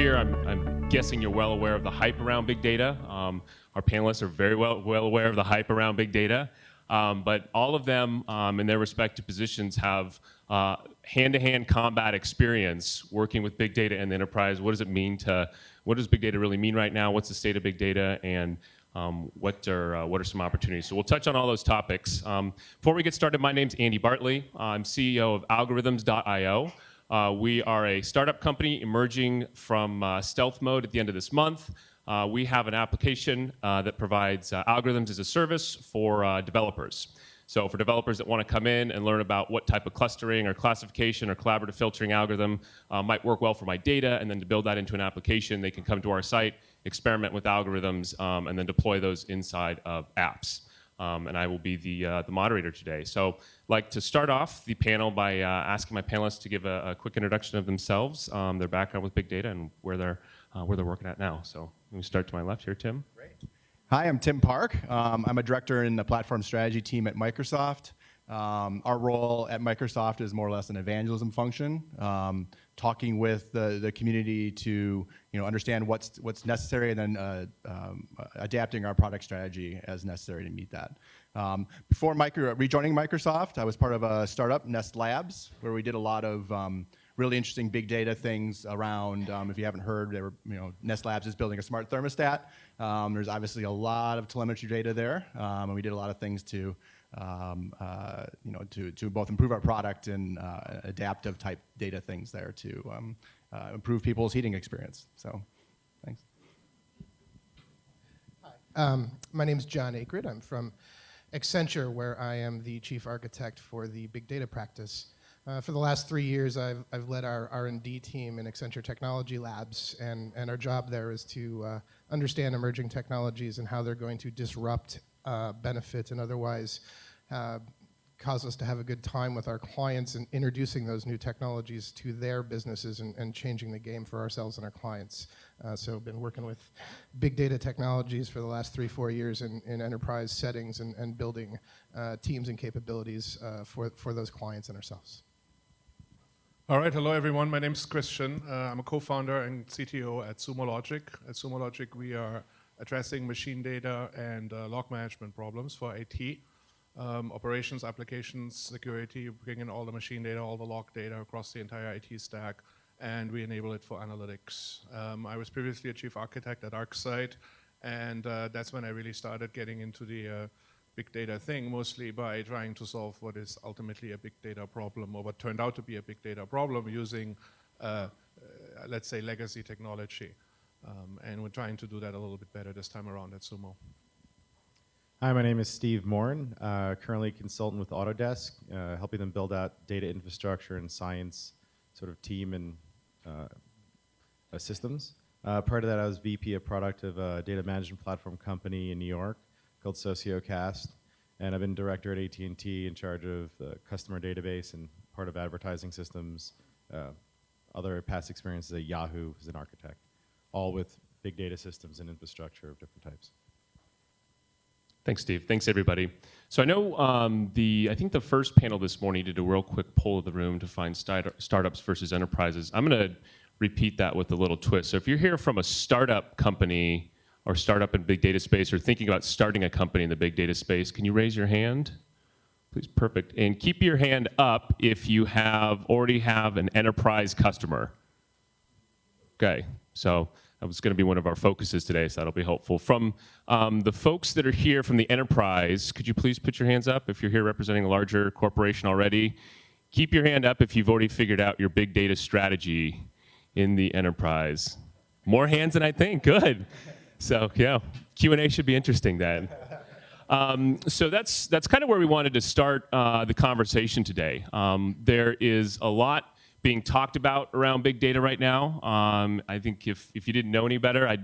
here, I'm guessing you're well aware of the hype around big data. Our panelists are very well aware of the hype around big data. But all of them in their respective positions have hand-to-hand combat experience working with big data in the enterprise. What does it mean what does big data really mean right now? What's the state of big data? And what are some opportunities? So we'll touch on all those topics. Before we get started, my name's Andy Bartley. I'm CEO of Algorithms.io. We are a startup company emerging from stealth mode at the end of this month. We have an application that provides algorithms as a service for developers. So for developers that want to come in and learn about what type of clustering or classification or collaborative filtering algorithm might work well for my data, and then to build that into an application, they can come to our site, experiment with algorithms, and then deploy those inside of apps. And I will be the moderator today. So I'd like to start off the panel by asking my panelists to give a quick introduction of themselves, their background with big data, and where they're working at now. So let me start to my left here, Tim. Great. Hi, I'm Tim Park. I'm a director in the platform strategy team at Microsoft. Our role at Microsoft is more or less an evangelism function, talking with the community to understand what's necessary, and then adapting our product strategy as necessary to meet that. Before rejoining Microsoft, I was part of a startup, Nest Labs, where we did a lot of really interesting big data things around. If you haven't heard, Nest Labs is building a smart thermostat. There's obviously a lot of telemetry data there, and we did a lot of things to both improve our product and adaptive type data things there to improve people's heating experience. So, thanks. Hi, my name is John Akred. I'm from Accenture, where I am the chief architect for the big data practice. For the last 3 years, I've led our R&D team in Accenture Technology Labs, and our job there is to understand emerging technologies and how they're going to disrupt, benefit, and otherwise cause us to have a good time with our clients and introducing those new technologies to their businesses and changing the game for ourselves and our clients. So I've been working with big data technologies for the last 3-4 years in enterprise settings and building teams and capabilities for those clients and ourselves. All right, hello everyone. My name is Christian. I'm a co-founder and CTO at Sumo Logic. At Sumo Logic, we are addressing machine data and log management problems for IT. Operations, applications, security, bring in all the machine data, all the log data across the entire IT stack, and we enable it for analytics. I was previously a chief architect at ArcSight, and that's when I really started getting into the big data thing, mostly by trying to solve what is ultimately a big data problem, or what turned out to be a big data problem using, let's say, legacy technology. And we're trying to do that a little bit better this time around at Sumo. Hi, my name is Steve Morin, currently a consultant with Autodesk, helping them build out data infrastructure and science sort of team and systems. Prior to that, I was VP of product of a data management platform company in New York called Sociocast, and I've been director at AT&T in charge of the customer database and part of advertising systems, other past experiences at Yahoo as an architect, all with big data systems and infrastructure of different types. Thanks, Steve. Thanks, everybody. So I know I think the first panel this morning did a real quick poll of the room to find startups versus enterprises. I'm going to repeat that with a little twist. So if you're here from a startup company or startup in big data space, or thinking about starting a company in the big data space, can you raise your hand? Please, perfect. And keep your hand up if you already have an enterprise customer. Okay, so that was going to be one of our focuses today, so that'll be helpful. From the folks that are here from the enterprise, could you please put your hands up if you're here representing a larger corporation already? Keep your hand up if you've already figured out your big data strategy in the enterprise. More hands than I think, good. So yeah, Q&A should be interesting then. So that's kind of where we wanted to start the conversation today. There is a lot being talked about around big data right now. I think if you didn't know any better,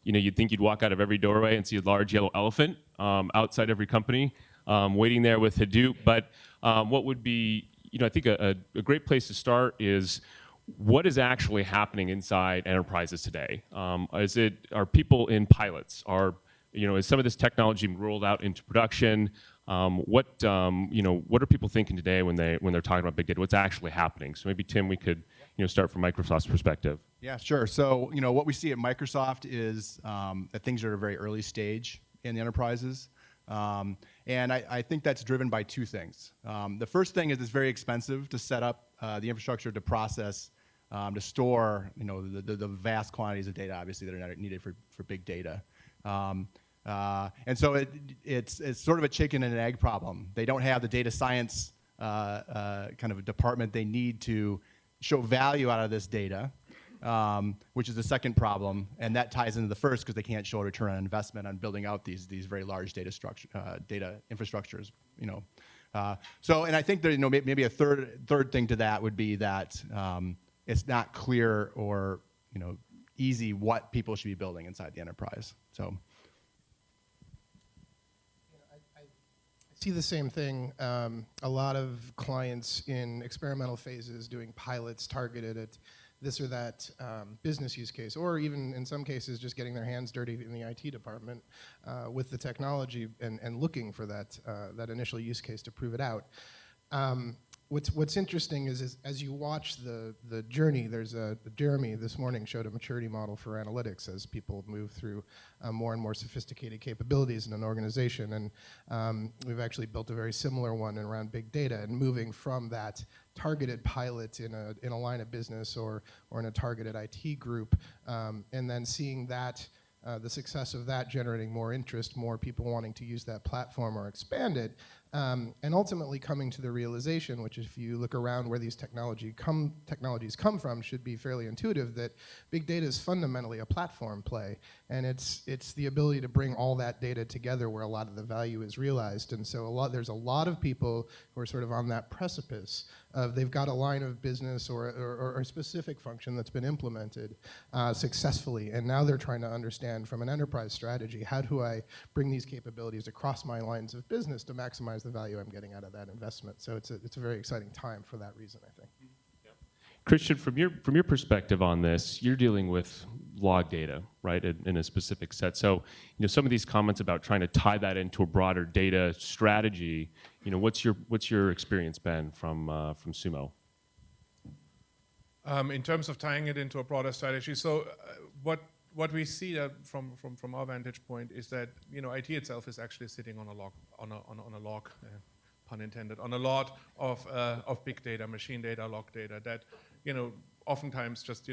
you'd think you'd walk out of every doorway and see a large yellow elephant outside every company waiting there with Hadoop. But what would be, I think a great place to start is what is actually happening inside enterprises today? Are people in pilots? Is some of this technology rolled out into production? What are people thinking today when they're talking about big data? What's actually happening? So maybe Tim, we could start from Microsoft's perspective. Yeah, sure. So, what we see at Microsoft is that things are at a very early stage in the enterprises. And I think that's driven by two things. The first thing is it's very expensive to set up the infrastructure to process, to store, the vast quantities of data, obviously, that are needed for big data. And so it's sort of a chicken and an egg problem. They don't have the data science kind of a department they need to show value out of this data. Which is the second problem, and that ties into the first because they can't show a return on investment on building out these very large data infrastructures. So, and I think that maybe a third thing to that would be that it's not clear or easy what people should be building inside the enterprise. So. I see the same thing. A lot of clients in experimental phases doing pilots targeted at this or that business use case, or even in some cases just getting their hands dirty in the IT department with the technology and looking for that initial use case to prove it out. What's interesting is as you watch the journey, Jeremy this morning showed a maturity model for analytics as people move through more and more sophisticated capabilities in an organization, and we've actually built a very similar one around big data and moving from that targeted pilot in a line of business or in a targeted IT group, and then seeing that the success of that generating more interest, more people wanting to use that platform or expand it, and ultimately coming to the realization, which if you look around where these technologies come from, should be fairly intuitive, that big data is fundamentally a platform play, and it's the ability to bring all that data together where a lot of the value is realized. And so there's a lot of people who are sort of on that precipice of they've got a line of business or a specific function that's been implemented successfully, and now they're trying to understand from an enterprise strategy, how do I bring these capabilities across my lines of business to maximize the value I'm getting out of that investment. So it's a very exciting time for that reason, I think. Christian, from your perspective on this, you're dealing with log data, right, in a specific set. So, some of these comments about trying to tie that into a broader data strategy, what's your experience been from Sumo? In terms of tying it into a broader strategy, so what we see from our vantage point is that IT itself is actually sitting on a log, pun intended, on a lot of big data, machine data, log data that oftentimes just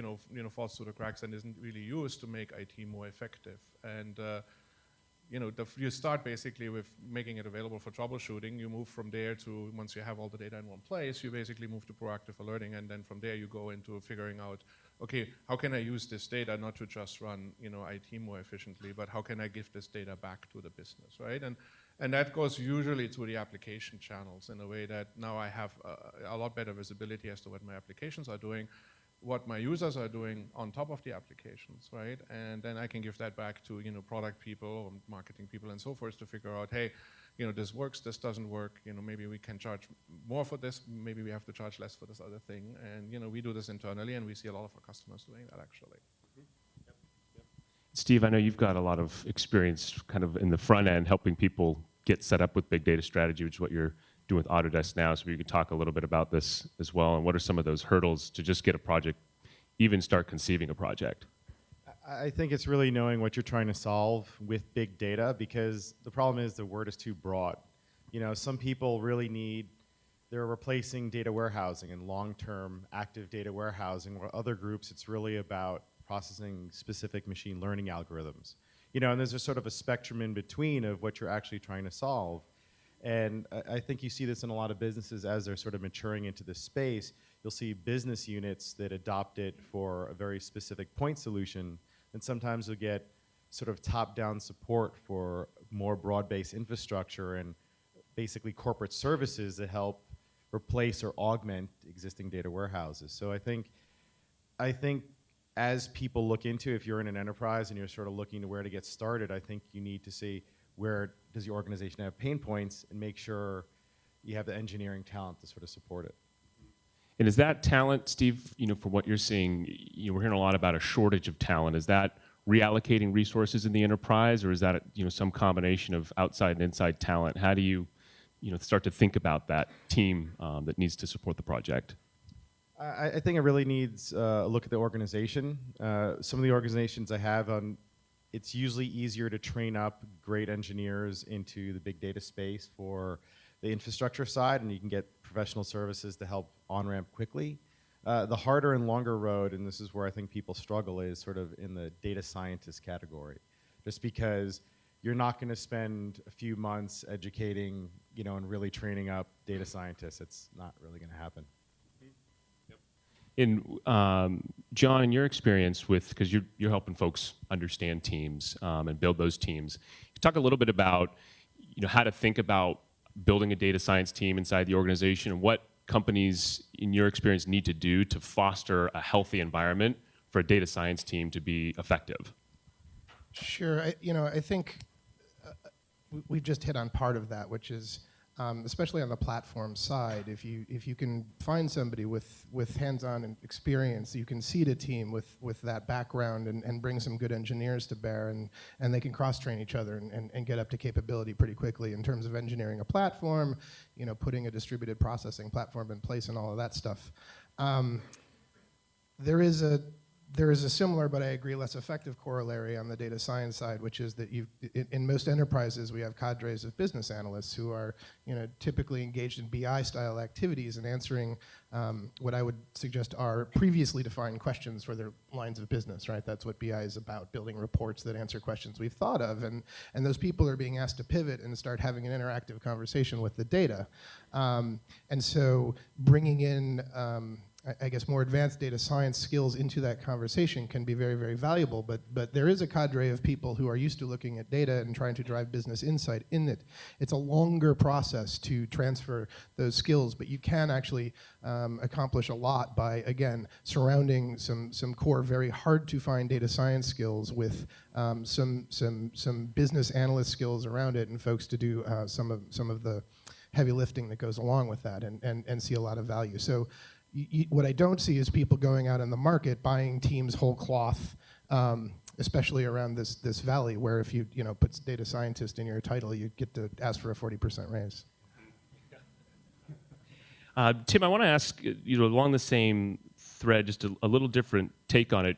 falls through the cracks and isn't really used to make IT more effective. And you start basically with making it available for troubleshooting. You move from there to, once you have all the data in one place, you basically move to proactive alerting, and then from there you go into figuring out, okay, how can I use this data not to just run IT more efficiently, but how can I give this data back to the business, right? And that goes usually through the application channels in a way that now I have a lot better visibility as to what my applications are doing, what my users are doing on top of the applications, right? And then I can give that back to product people, marketing people, and so forth to figure out, hey, this works, this doesn't work. Maybe we can charge more for this. Maybe we have to charge less for this other thing. And we do this internally, and we see a lot of our customers doing that actually. Steve, I know you've got a lot of experience kind of in the front end helping people get set up with big data strategy, which is what you're doing with Autodesk now. So you could talk a little bit about this as well, and what are some of those hurdles to just get a project, even start conceiving a project? I think it's really knowing what you're trying to solve with big data, because the problem is the word is too broad. Some people really they're replacing data warehousing and long-term active data warehousing, where other groups it's really about processing specific machine learning algorithms. And there's a sort of a spectrum in between of what you're actually trying to solve. And I think you see this in a lot of businesses as they're sort of maturing into this space. You'll see business units that adopt it for a very specific point solution, and sometimes you'll get sort of top-down support for more broad-based infrastructure and basically corporate services that help replace or augment existing data warehouses. So I think as people look into, if you're in an enterprise and you're sort of looking to where to get started, I think you need to see where does your organization have pain points and make sure you have the engineering talent to sort of support it. And is that talent, Steve, from what you're seeing, we're hearing a lot about a shortage of talent. Is that reallocating resources in the enterprise, or is that some combination of outside and inside talent? How do you start to think about that team that needs to support the project? I think it really needs a look at the organization. Some of the organizations I have on, it's usually easier to train up great engineers into the big data space for the infrastructure side, and you can get professional services to help on-ramp quickly. The harder and longer road, and this is where I think people struggle, is sort of in the data scientist category. Just because you're not going to spend a few months educating, and really training up data scientists. It's not really going to happen. In John, in your experience with, because you're helping folks understand teams and build those teams, talk a little bit about how to think about building a data science team inside the organization and what companies, in your experience, need to do to foster a healthy environment for a data science team to be effective. Sure. I think we've just hit on part of that, which is especially on the platform side. If you can find somebody with hands-on experience, you can seed a team with that background and bring some good engineers to bear, and they can cross-train each other and get up to capability pretty quickly in terms of engineering a platform, putting a distributed processing platform in place and all of that stuff. There is a similar, but I agree, less effective corollary on the data science side, which is that in most enterprises we have cadres of business analysts who are typically engaged in BI-style activities and answering what I would suggest are previously defined questions for their lines of business, right? That's what BI is about, building reports that answer questions we've thought of, and those people are being asked to pivot and start having an interactive conversation with the data. And so bringing in I guess more advanced data science skills into that conversation can be very, very valuable, but there is a cadre of people who are used to looking at data and trying to drive business insight in it. It's a longer process to transfer those skills, but you can actually accomplish a lot by, again, surrounding some core, very hard to find data science skills with some business analyst skills around it, and folks to do some of the heavy lifting that goes along with that, and see a lot of value. So what I don't see is people going out in the market buying teams whole cloth, especially around this valley, where if you put data scientist in your title, you get to ask for a 40% raise. Tim, I want to ask, along the same thread, just a little different take on it.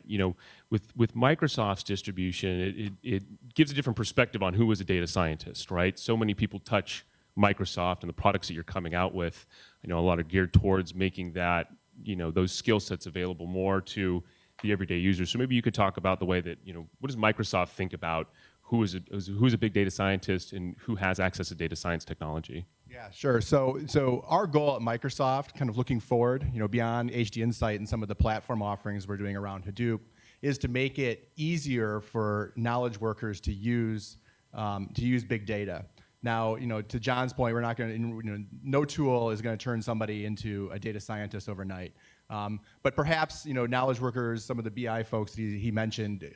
With Microsoft's distribution, it gives a different perspective on who is a data scientist, right? So many people touch Microsoft and the products that you're coming out with, a lot are geared towards making that, those skill sets available more to the everyday user. So maybe you could talk about the way that, what does Microsoft think about who's a big data scientist and who has access to data science technology? Yeah, sure. So our goal at Microsoft, kind of looking forward, beyond HD Insight and some of the platform offerings we're doing around Hadoop, is to make it easier for knowledge workers to use big data. Now, to John's point, we're not going to, no tool is going to turn somebody into a data scientist overnight. But perhaps, knowledge workers, some of the BI folks he mentioned,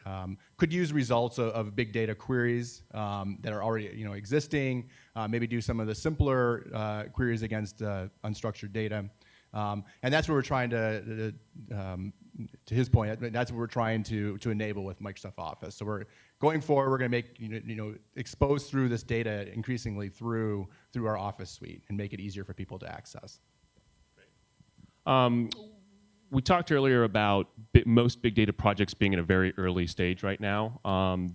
could use results of big data queries that are already, existing. Maybe do some of the simpler queries against unstructured data. And that's what we're trying to his point, that's what we're trying to enable with Microsoft Office. So we're going forward, we're going to make, expose through this data increasingly through our Office suite and make it easier for people to access. We talked earlier about most big data projects being in a very early stage right now.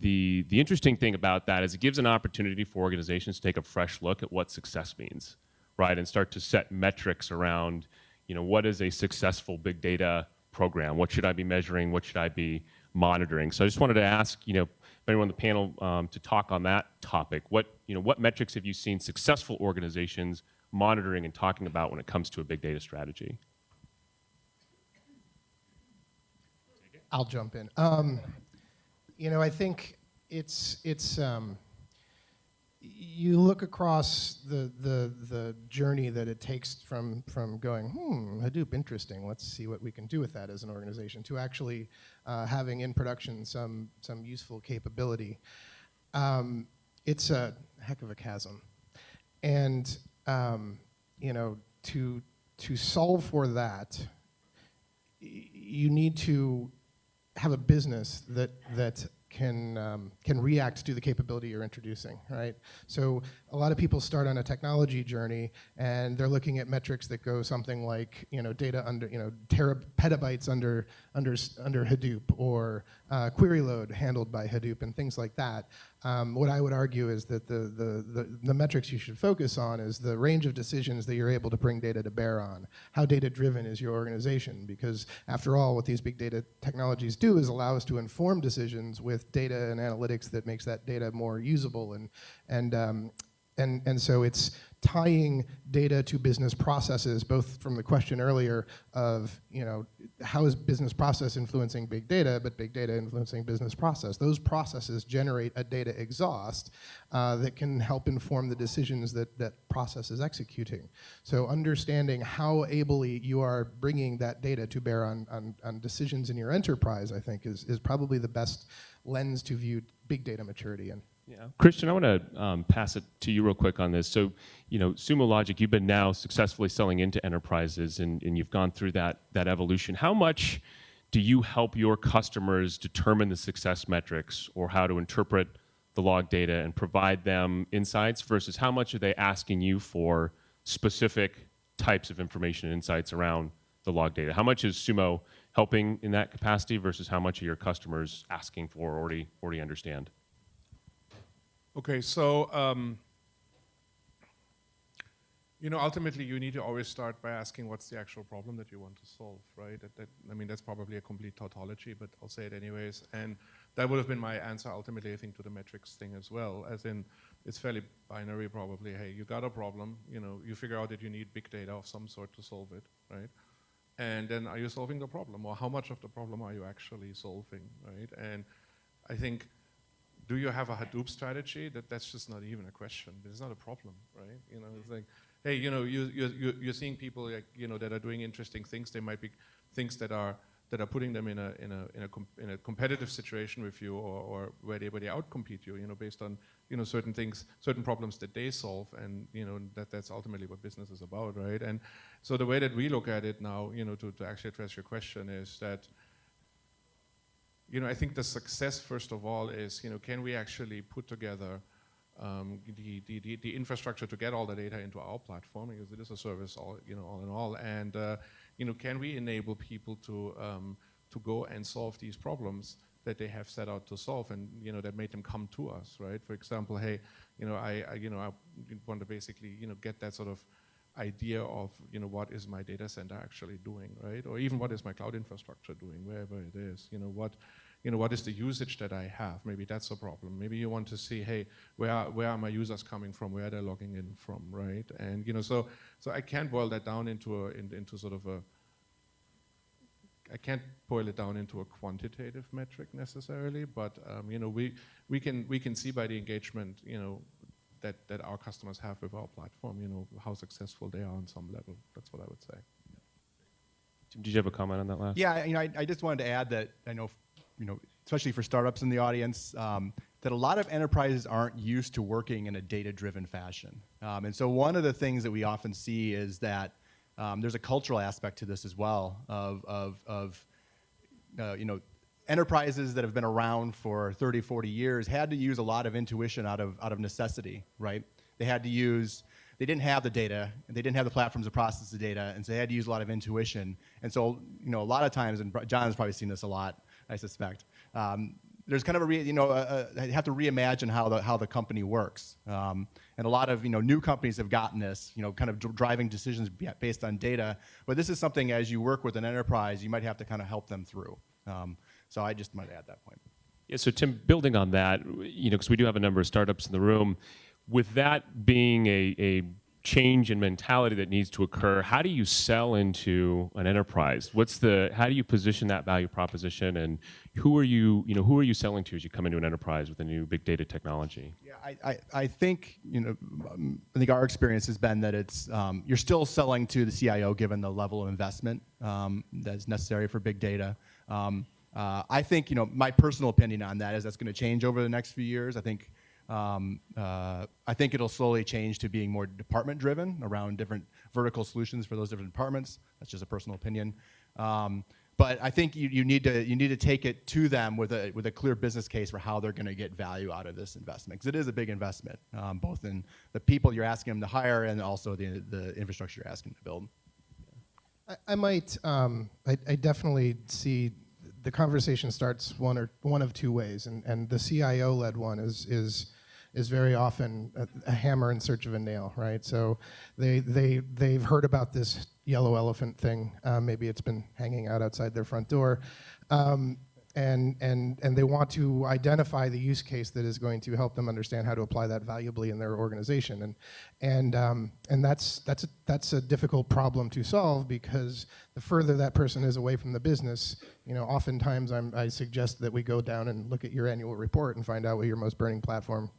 The interesting thing about that is it gives an opportunity for organizations to take a fresh look at what success means, right? And start to set metrics around, what is a successful big data program? What should I be measuring? What should I be monitoring? So I just wanted to ask, if anyone on the panel to talk on that topic. What metrics have you seen successful organizations monitoring and talking about when it comes to a big data strategy? I'll jump in. I think it's you look across the journey that it takes from going, Hadoop, interesting, let's see what we can do with that as an organization, to actually having in production some useful capability. It's a heck of a chasm. And to solve for that, you need to have a business that can react to the capability you're introducing, right? So a lot of people start on a technology journey and they're looking at metrics that go something like, data under, petabytes under Hadoop, or query load handled by Hadoop and things like that. What I would argue is that the metrics you should focus on is the range of decisions that you're able to bring data to bear on. How data-driven is your organization? Because after all, what these big data technologies do is allow us to inform decisions with data and analytics that makes that data more usable, and so it's tying data to business processes, both from the question earlier of, how is business process influencing big data, but big data influencing business process. Those processes generate a data exhaust that can help inform the decisions that process is executing. So understanding how ably you are bringing that data to bear on decisions in your enterprise, I think, is probably the best lens to view big data maturity in. Yeah. Christian, I want to pass it to you real quick on this. So, Sumo Logic, you've been now successfully selling into enterprises, and you've gone through that evolution. How much do you help your customers determine the success metrics or how to interpret the log data and provide them insights versus how much are they asking you for specific types of information and insights around the log data? How much is Sumo helping in that capacity versus how much are your customers asking for or already understand? Okay, so ultimately you need to always start by asking what's the actual problem that you want to solve, right? That's probably a complete tautology, but I'll say it anyways. And that would have been my answer ultimately, I think, to the metrics thing as well. As in, it's fairly binary probably. Hey, you got a problem. You figure out that you need big data of some sort to solve it, right? And then are you solving the problem, or how much of the problem are you actually solving, right? And I think, do you have a Hadoop strategy? That's just not even a question. It's not a problem, right? It's like, hey, you're seeing people that are doing interesting things. They might be things that are putting them in a competitive situation with you, or where they outcompete you, based on certain things, certain problems that they solve, and that's ultimately what business is about, right? And so the way that we look at it now, to actually address your question, is that, I think the success, first of all, is, can we actually put together the infrastructure to get all the data into our platform, because it is a service, all in all, and can we enable people to go and solve these problems that they have set out to solve, and that made them come to us, right? For example, hey, I want to basically get that sort of idea of what is my data center actually doing, right? Or even what is my cloud infrastructure doing, wherever it is. What is the usage that I have? Maybe that's a problem. Maybe you want to see, hey, where are my users coming from? Where are they logging in from, right? And so I can't boil that down into sort of a. I can't boil it down into a quantitative metric necessarily, but we can see by the engagement that our customers have with our platform, how successful they are on some level. That's what I would say. Did you have a comment on that last? Yeah, I just wanted to add that I know, especially for startups in the audience, that a lot of enterprises aren't used to working in a data-driven fashion. And so one of the things that we often see is that there's a cultural aspect to this as well of enterprises that have been around for 30, 40 years had to use a lot of intuition out of necessity, right? They didn't have the data, and they didn't have the platforms to process the data, and so they had to use a lot of intuition. And so, a lot of times, and John has probably seen this a lot, I suspect, there's kind of they have to reimagine how the company works. And a lot of new companies have gotten this, kind of driving decisions based on data. But this is something, as you work with an enterprise, you might have to kind of help them through. So I just might add that point. Yeah, so Tim, building on that, because we do have a number of startups in the room, with that being a change in mentality that needs to occur, how do you sell into an enterprise? How do you position that value proposition, and who are you selling to as you come into an enterprise with a new big data technology? Yeah, I think our experience has been that it's you're still selling to the CIO given the level of investment that's necessary for big data. I think my personal opinion on that is that's going to change over the next few years. I think it'll slowly change to being more department-driven around different vertical solutions for those different departments. That's just a personal opinion. But but I think you need to take it to them with a clear business case for how they're going to get value out of this investment, because it is a big investment, both in the people you're asking them to hire and also the infrastructure you're asking them to build. I definitely see the conversation starts one of two ways, and the CIO-led one is very often a hammer in search of a nail, right? So they've heard about this yellow elephant thing. Maybe it's been hanging out outside their front door, and they want to identify the use case that is going to help them understand how to apply that valuably in their organization, and that's a difficult problem to solve, because the further that person is away from the business, oftentimes I suggest that we go down and look at your annual report and find out what your most burning platform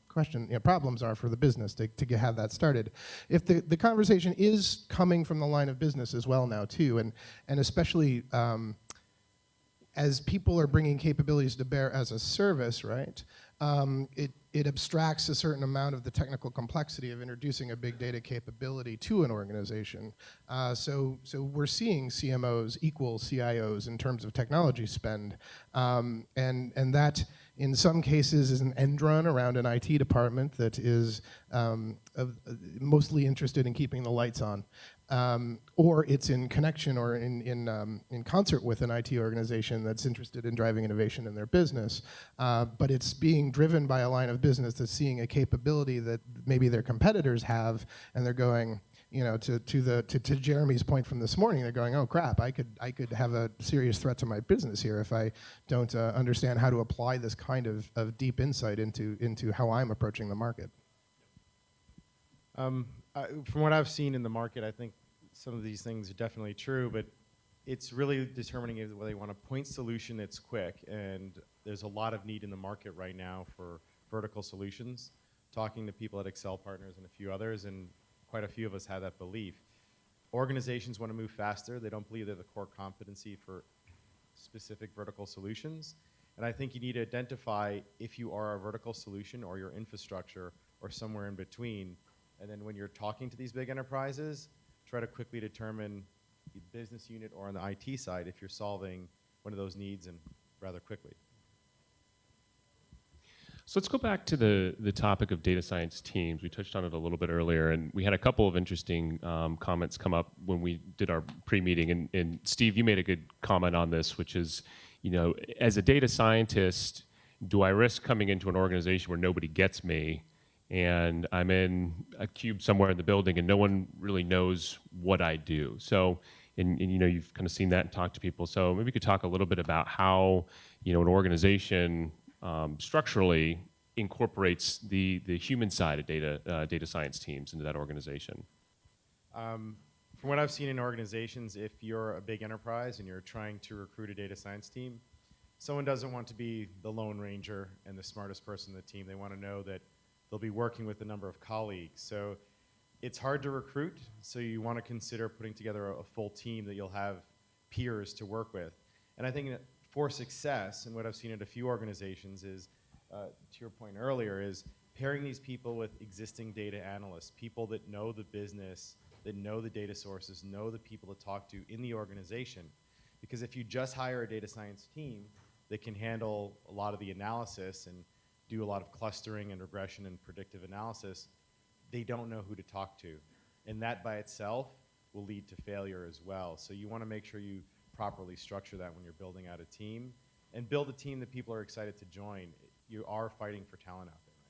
problems are for the business to have that started. If the conversation is coming from the line of business as well now too, and especially as people are bringing capabilities to bear as a service, right? It abstracts a certain amount of the technical complexity of introducing a big data capability to an organization. So we're seeing CMOs equal CIOs in terms of technology spend, and that in some cases is an end run around an IT department that is mostly interested in keeping the lights on. Or it's in connection or in concert with an IT organization that's interested in driving innovation in their business, but it's being driven by a line of business that's seeing a capability that maybe their competitors have, and they're going, to Jeremy's point from this morning, they're going, oh crap, I could have a serious threat to my business here if I don't understand how to apply this kind of deep insight into how I'm approaching the market. From what I've seen in the market, I think some of these things are definitely true, but it's really determining whether they want a point solution that's quick, and there's a lot of need in the market right now for vertical solutions. Talking to people at Excel Partners and a few others, and quite a few of us have that belief. Organizations want to move faster. They don't believe they're the core competency for specific vertical solutions. And I think you need to identify if you are a vertical solution or your infrastructure or somewhere in between. And then when you're talking to these big enterprises, try to quickly determine the business unit or on the IT side if you're solving one of those needs, and rather quickly. So let's go back to the topic of data science teams. We touched on it a little bit earlier, and we had a couple of interesting comments come up when we did our pre-meeting. And Steve, you made a good comment on this, which is, as a data scientist, do I risk coming into an organization where nobody gets me, and I'm in a cube somewhere in the building and no one really knows what I do? So, and you've kind of seen that and talked to people. So maybe you could talk a little bit about how, an organization structurally incorporates the human side of data science teams into that organization. From what I've seen in organizations, if you're a big enterprise and you're trying to recruit a data science team, someone doesn't want to be the lone ranger and the smartest person in the team. They want to know that they'll be working with a number of colleagues. So it's hard to recruit, so you want to consider putting together a full team that you'll have peers to work with. And I think that for success, and what I've seen at a few organizations is, to your point earlier, is pairing these people with existing data analysts, people that know the business, that know the data sources, know the people to talk to in the organization. Because if you just hire a data science team that can handle a lot of the analysis and do a lot of clustering and regression and predictive analysis, they don't know who to talk to. And that by itself will lead to failure as well. So you want to make sure you properly structure that when you're building out a team, and build a team that people are excited to join. You are fighting for talent out there right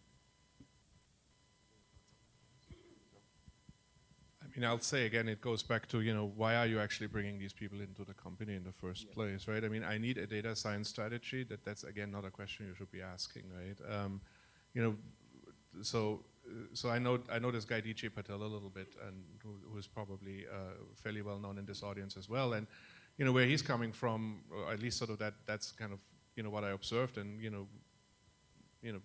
now. I mean, I'll say again, it goes back to, why are you actually bringing these people into the company in the first place, right? I mean, I need a data science strategy. That's again not a question you should be asking, right? So I know this guy DJ Patel a little bit, and who is probably fairly well known in this audience as well. And where he's coming from, or at least sort of that's kind of what I observed, and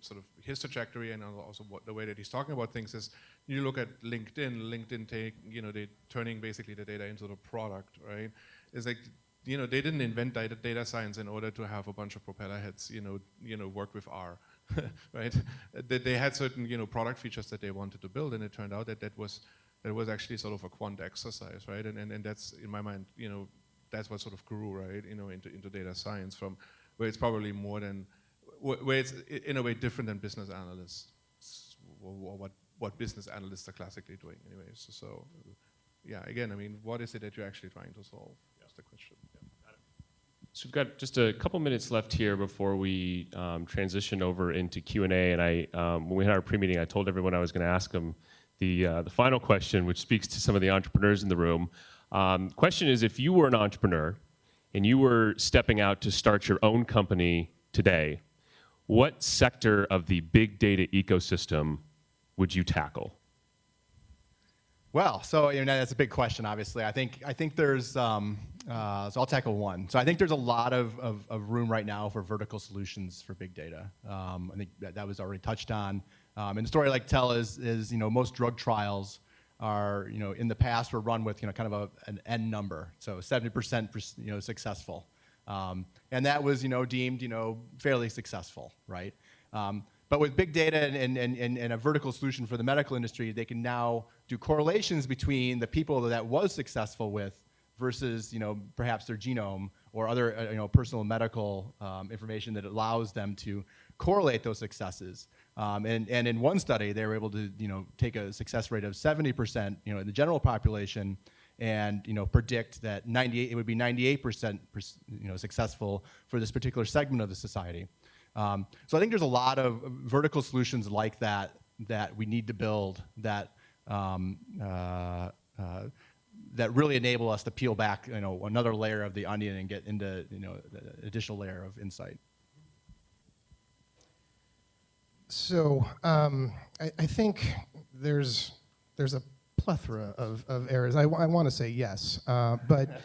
sort of his trajectory, and also the way that he's talking about things is, you look at LinkedIn they're turning basically the data into the product, right? It's like, they didn't invent data science in order to have a bunch of propeller heads, work with R, right? They had certain, product features that they wanted to build, and it turned out that was actually sort of a quant exercise, right? And that's, in my mind, that's what sort of grew, right, into data science, from where it's probably more than, where it's in a way different than business analysts, or what business analysts are classically doing anyway. So yeah, again, I mean, what is it that you're actually trying to solve? That's the question. Yeah. So we've got just a couple minutes left here before we transition over into Q&A. And when we had our pre-meeting, I told everyone I was going to ask them the final question, which speaks to some of the entrepreneurs in the room. Question is, if you were an entrepreneur and you were stepping out to start your own company today, what sector of the big data ecosystem would you tackle? Well, so that's a big question. Obviously, I think there's so I'll tackle one. So I think there's a lot of room right now for vertical solutions for big data. I think that was already touched on. And the story I like to tell is most drug trials are in the past were run with kind of an N number, so 70% successful, and that was deemed fairly successful, right? But with big data and a vertical solution for the medical industry, they can now do correlations between the people that was successful with versus perhaps their genome or other personal medical information that allows them to correlate those successes. And in one study, they were able to take a success rate of 70% in the general population, and predict that it would be 98% successful for this particular segment of the society. So I think there's a lot of vertical solutions like that we need to build that really enable us to peel back another layer of the onion and get into an additional layer of insight. So I think there's a plethora of areas. I want to say yes, but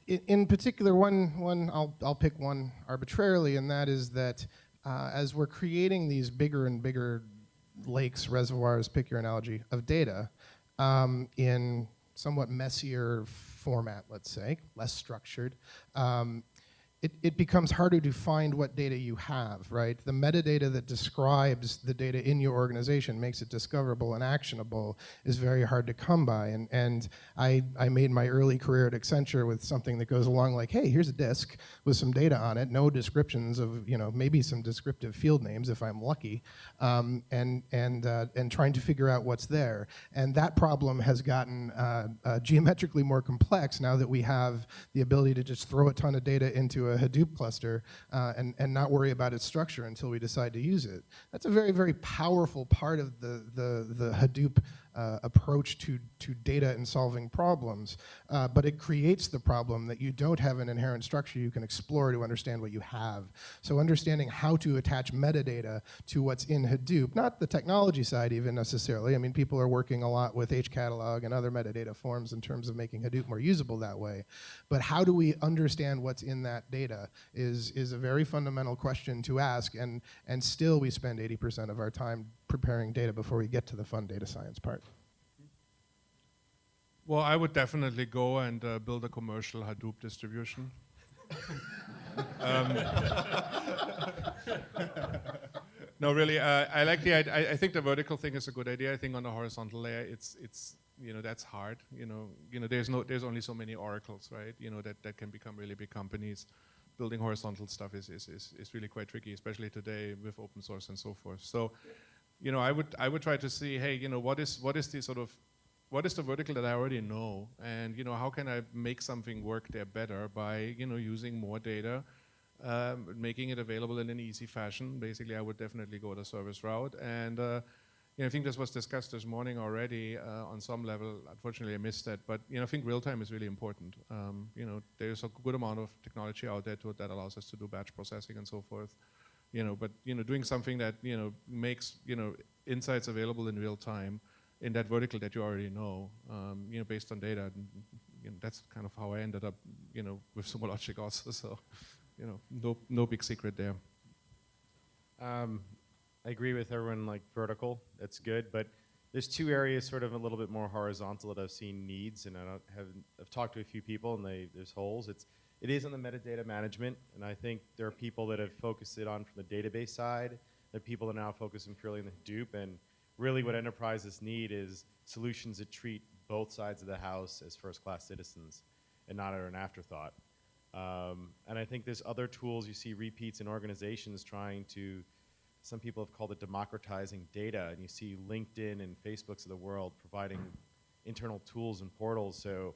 in particular, I'll pick one arbitrarily, and that is that as we're creating these bigger and bigger lakes, reservoirs, pick your analogy, of data in somewhat messier format, let's say, less structured, it becomes harder to find what data you have, right? The metadata that describes the data in your organization, makes it discoverable and actionable, is very hard to come by. And I made my early career at Accenture with something that goes along like, hey, here's a disk with some data on it, no descriptions of, maybe some descriptive field names if I'm lucky, and trying to figure out what's there. And that problem has gotten geometrically more complex now that we have the ability to just throw a ton of data into a Hadoop cluster and not worry about its structure until we decide to use it. That's a very, very powerful part of the Hadoop approach to data and solving problems, but it creates the problem that you don't have an inherent structure you can explore to understand what you have. So understanding how to attach metadata to what's in Hadoop, not the technology side even necessarily. I mean, people are working a lot with HCatalog and other metadata forms in terms of making Hadoop more usable that way. But how do we understand what's in that data is a very fundamental question to ask, and still we spend 80% of our time preparing data before we get to the fun data science part. Well, I would definitely go and build a commercial Hadoop distribution. No, really, I like the idea. I think the vertical thing is a good idea. I think on the horizontal layer, it's that's hard. There's only so many oracles, right? That can become really big companies. Building horizontal stuff is really quite tricky, especially today with open source and so forth. So, I would try to see, hey, what is the vertical that I already know, and how can I make something work there better by using more data, making it available in an easy fashion. Basically, I would definitely go the service route, and I think this was discussed this morning already on some level. Unfortunately, I missed that, but I think real time is really important. There's a good amount of technology out there that allows us to do batch processing and so forth. But doing something that makes insights available in real time in that vertical that you already know, based on data. That's kind of how I ended up, with Sumo Logic also. So, no big secret there. I agree with everyone, like vertical, that's good, but there's two areas sort of a little bit more horizontal that I've seen needs, and I've talked to a few people, and there's holes. It is on the metadata management, and I think there are people that have focused it on from the database side. There are people that are now focusing purely on the Hadoop, and really what enterprises need is solutions that treat both sides of the house as first-class citizens. and not an afterthought. And I think there's other tools you see repeats in organizations trying to, some people have called it democratizing data, and you see LinkedIn and Facebooks of the world providing internal tools and portals so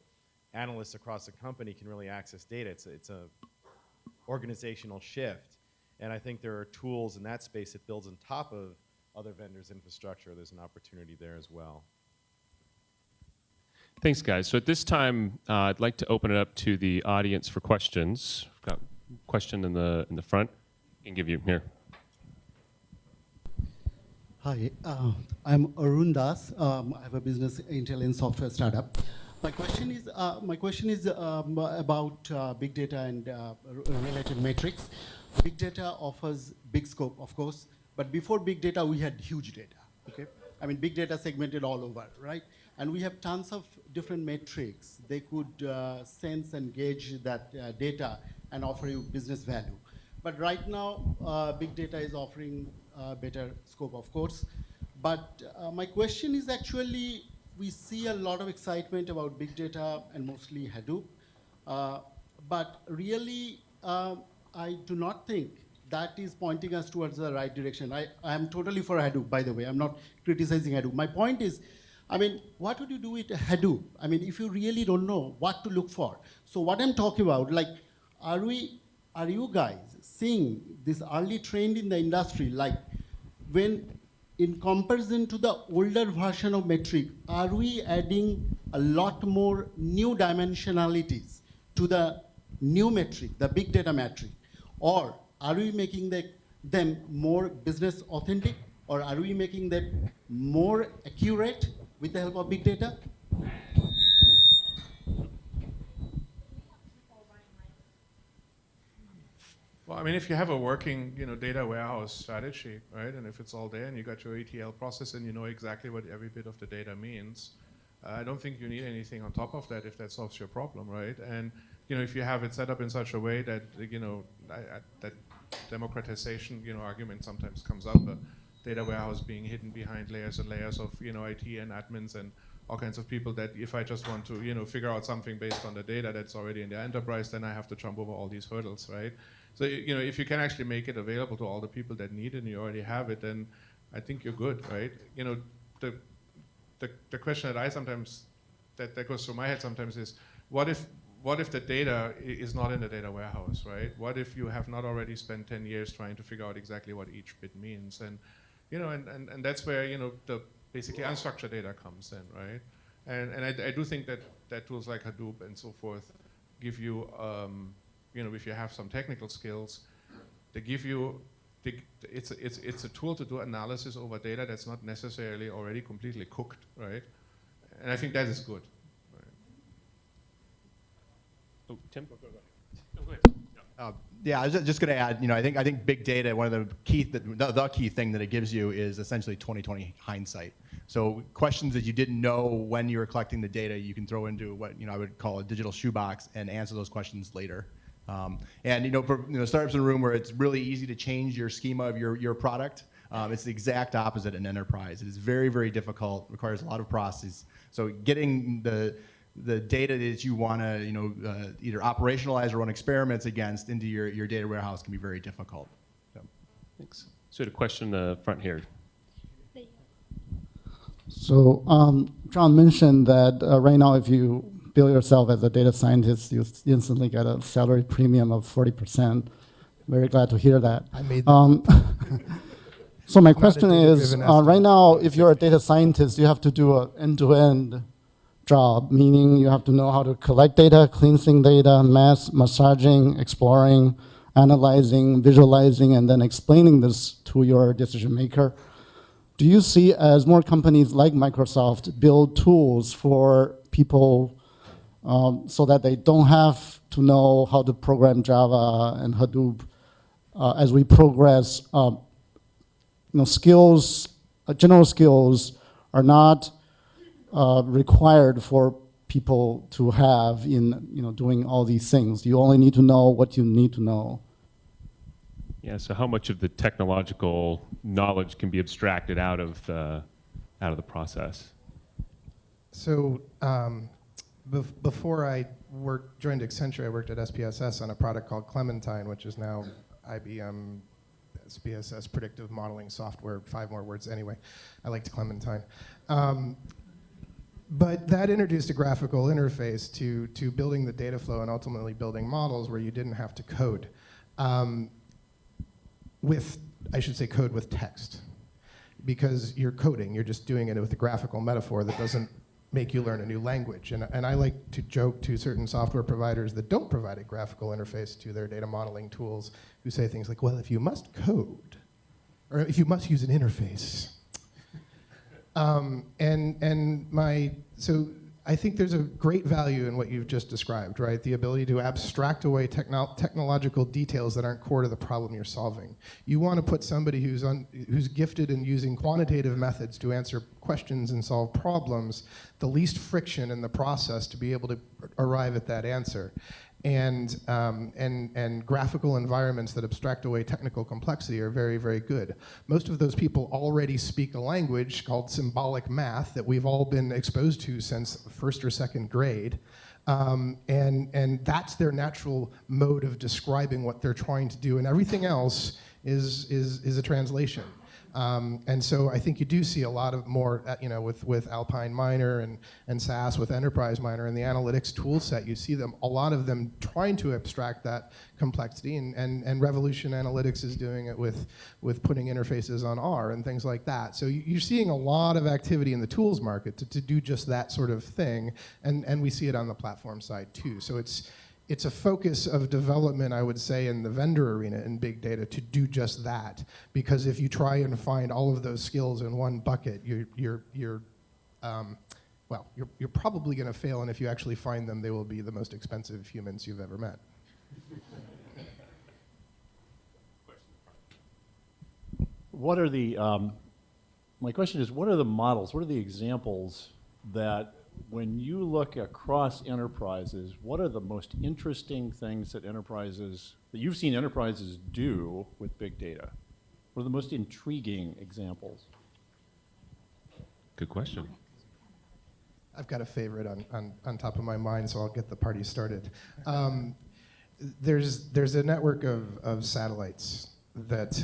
analysts across the company can really access data. It's a organizational shift. And I think there are tools in that space that builds on top of other vendors' infrastructure. There's an opportunity there as well. Thanks, guys. So at this time, I'd like to open it up to the audience for questions. We've got a question in the front. I can give you here. Hi, I'm Arun Das. I have a business intelligence software startup. My question is about big data and related metrics. Big data offers big scope, of course, but before big data, we had huge data. Okay, I mean big data segmented all over, right? And we have tons of different metrics. They could sense and gauge that data and offer you business value. But right now, big data is offering better scope, of course. But my question is actually, we see a lot of excitement about big data and mostly Hadoop. But really, I do not think that is pointing us towards the right direction. I am totally for Hadoop, by the way. I'm not criticizing Hadoop. My point is, I mean, what would you do with Hadoop? I mean, if you really don't know what to look for. So what I'm talking about, like, are you guys seeing this early trend in the industry, like when in comparison to the older version of metric, are we adding a lot more new dimensionalities to the new metric, the big data metric? Or are we making them more business authentic? Or are we making them more accurate with the help of big data? Well, I mean, if you have a working, data warehouse strategy, right, and if it's all there and you got your ETL process and you know exactly what every bit of the data means, I don't think you need anything on top of that if that solves your problem, right? And if you have it set up in such a way that that democratization, argument sometimes comes up, a data warehouse being hidden behind layers and layers of IT and admins and all kinds of people, that if I just want to figure out something based on the data that's already in the enterprise, then I have to jump over all these hurdles, right? So if you can actually make it available to all the people that need it and you already have it, then I think you're good, right? The question that I sometimes that goes through my head sometimes is, what if the data is not in the data warehouse, right? What if you have not already spent 10 years trying to figure out exactly what each bit means? And and that's where the basically unstructured data comes in, right? And I do think that tools like Hadoop and so forth give you if you have some technical skills, they give you it's a tool to do analysis over data that's not necessarily already completely cooked, right? And I think that is good. Oh, Tim? go ahead. Yeah, I was just going to add, I think big data, one of the key thing that it gives you is essentially 20/20 hindsight. So questions that you didn't know when you were collecting the data, you can throw into what I would call a digital shoebox and answer those questions later. And for startups in a room where it's really easy to change your schema of your product, it's the exact opposite in enterprise. It is very, very difficult, requires a lot of processes. So getting the data that you want to either operationalize or run experiments against into your data warehouse can be very difficult. So. Thanks. So a question in the front here. So John mentioned that right now if you bill yourself as a data scientist, you instantly get a salary premium of 40%. Very glad to hear that. I made that. So my question is, right now, if you're a data scientist, you have to do an end-to-end job, meaning you have to know how to collect data, cleansing data, massaging, exploring, analyzing, visualizing, and then explaining this to your decision maker. Do you see as more companies like Microsoft build tools for people so that they don't have to know how to program Java and Hadoop as we progress? Skills, general skills are not required for people to have in doing all these things. You only need to know what you need to know. Yeah, so how much of the technological knowledge can be abstracted out of the process? So before I joined Accenture, I worked at SPSS on a product called Clementine, which is now IBM SPSS predictive modeling software, 5 more words anyway. I liked Clementine. But that introduced a graphical interface to building the data flow and ultimately building models where you didn't have to code. I should say code with text. Because you're coding, you're just doing it with a graphical metaphor that doesn't make you learn a new language. And I like to joke to certain software providers that don't provide a graphical interface to their data modeling tools who say things like, well, if you must code, or if you must use an interface. So I think there's a great value in what you've just described, right? The ability to abstract away technological details that aren't core to the problem you're solving. You want to put somebody who's gifted in using quantitative methods to answer questions and solve problems, the least friction in the process to be able to arrive at that answer. And graphical environments that abstract away technical complexity are very, very good. Most of those people already speak a language called symbolic math that we've all been exposed to since 1st or 2nd grade. And that's their natural mode of describing what they're trying to do, and everything else is a translation. And so I think you do see a lot of more, with Alpine Miner and SAS with Enterprise Miner and the analytics tool set, you see a lot of them trying to abstract that complexity, and Revolution Analytics is doing it with putting interfaces on R and things like that. So you're seeing a lot of activity in the tools market to do just that sort of thing, and we see it on the platform side too. So it's a focus of development, I would say, in the vendor arena in big data to do just that. Because if you try and find all of those skills in one bucket, you're probably going to fail. And if you actually find them, they will be the most expensive humans you've ever met. What are the? My question is, what are the models? What are the examples that, when you look across enterprises, what are the most interesting things that you've seen enterprises do with big data? What are the most intriguing examples? Good question. I've got a favorite on top of my mind, so I'll get the party started. There's a network of satellites that,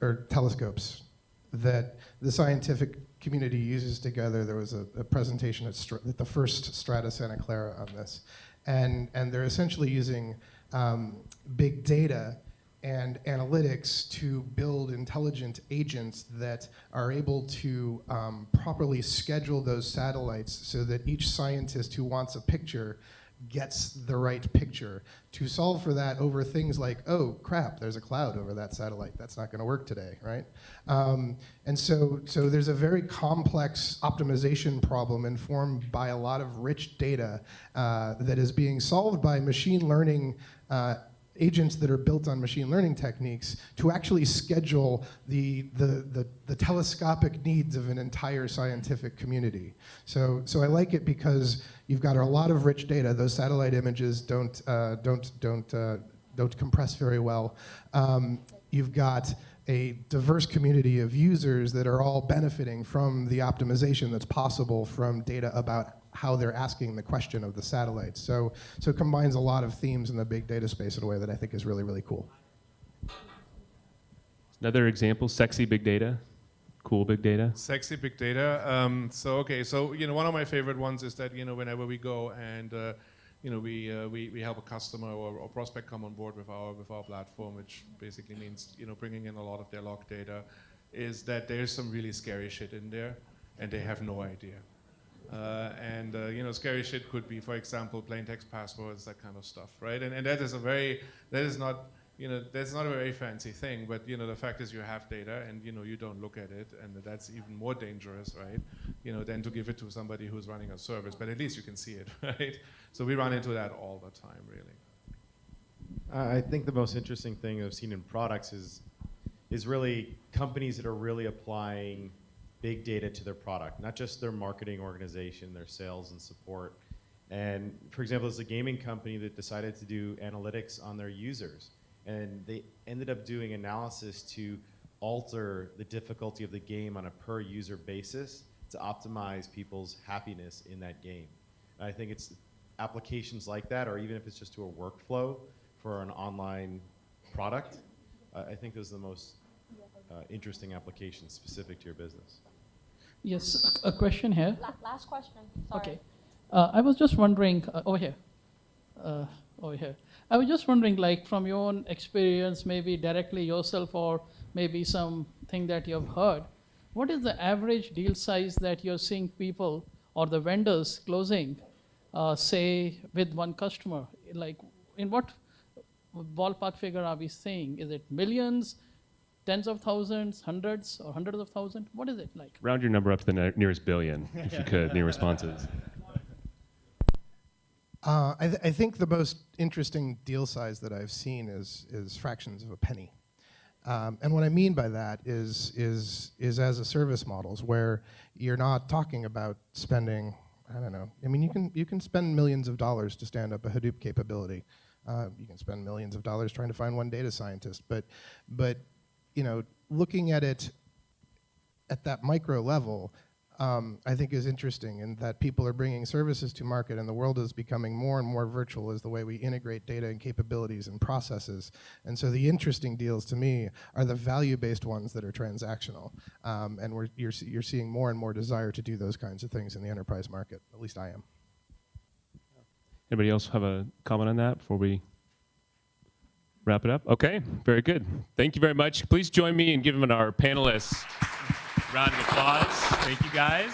or telescopes, that the scientific community uses together. There was a presentation at the first Strata Santa Clara on this. And they're essentially using big data and analytics to build intelligent agents that are able to properly schedule those satellites so that each scientist who wants a picture gets the right picture. To solve for that over things like, oh crap, there's a cloud over that satellite, that's not going to work today, right? And so there's a very complex optimization problem informed by a lot of rich data that is being solved by machine learning agents that are built on machine learning techniques to actually schedule the telescopic needs of an entire scientific community. So I like it because you've got a lot of rich data. Those satellite images don't compress very well. You've got a diverse community of users that are all benefiting from the optimization that's possible from data about how they're asking the question of the satellites. So it combines a lot of themes in the big data space in a way that I think is really, really cool. Another example, sexy big data, cool big data. Sexy big data. So one of my favorite ones is that whenever we go and we help a customer or prospect come on board with our platform, which basically means bringing in a lot of their log data, is that there's some really scary shit in there, and they have no idea. Scary shit could be, for example, plain text passwords, that kind of stuff, right? And that's not a very fancy thing, but the fact is you have data and you don't look at it, and that's even more dangerous, right? Than to give it to somebody who's running a service, but at least you can see it, right? So we run into that all the time, really. I think the most interesting thing I've seen in products is really companies that are really applying big data to their product, not just their marketing organization, their sales and support. And for example, there's a gaming company that decided to do analytics on their users, and they ended up doing analysis to alter the difficulty of the game on a per user basis to optimize people's happiness in that game. And I think it's applications like that, or even if it's just to a workflow for an online product, I think those are the most interesting applications specific to your business. Yes, a question here. Last question. Sorry. Okay. I was just wondering, over here. Over here. I was just wondering, like, from your own experience, maybe directly yourself or maybe something that you've heard, what is the average deal size that you're seeing people or the vendors closing, say, with one customer? Like, in what ballpark figure are we saying? Is it millions, tens of thousands, hundreds, or hundreds of thousands? What is it like? Round your number up to the nearest billion, if you could, in your responses. I think the most interesting deal size that I've seen is fractions of a penny. And what I mean by that is as a service models, where you're not talking about spending, I don't know, I mean, you can spend millions of dollars to stand up a Hadoop capability. You can spend millions of dollars trying to find one data scientist, but you know, looking at it at that micro level, I think is interesting, in that people are bringing services to market, and the world is becoming more and more virtual as the way we integrate data and capabilities and processes. And so the interesting deals to me are the value-based ones that are transactional, and you're seeing more and more desire to do those kinds of things in the enterprise market. At least I am. Anybody else have a comment on that before we wrap it up? Okay, very good. Thank you very much. Please join me in giving our panelists a round of applause. Thank you, guys.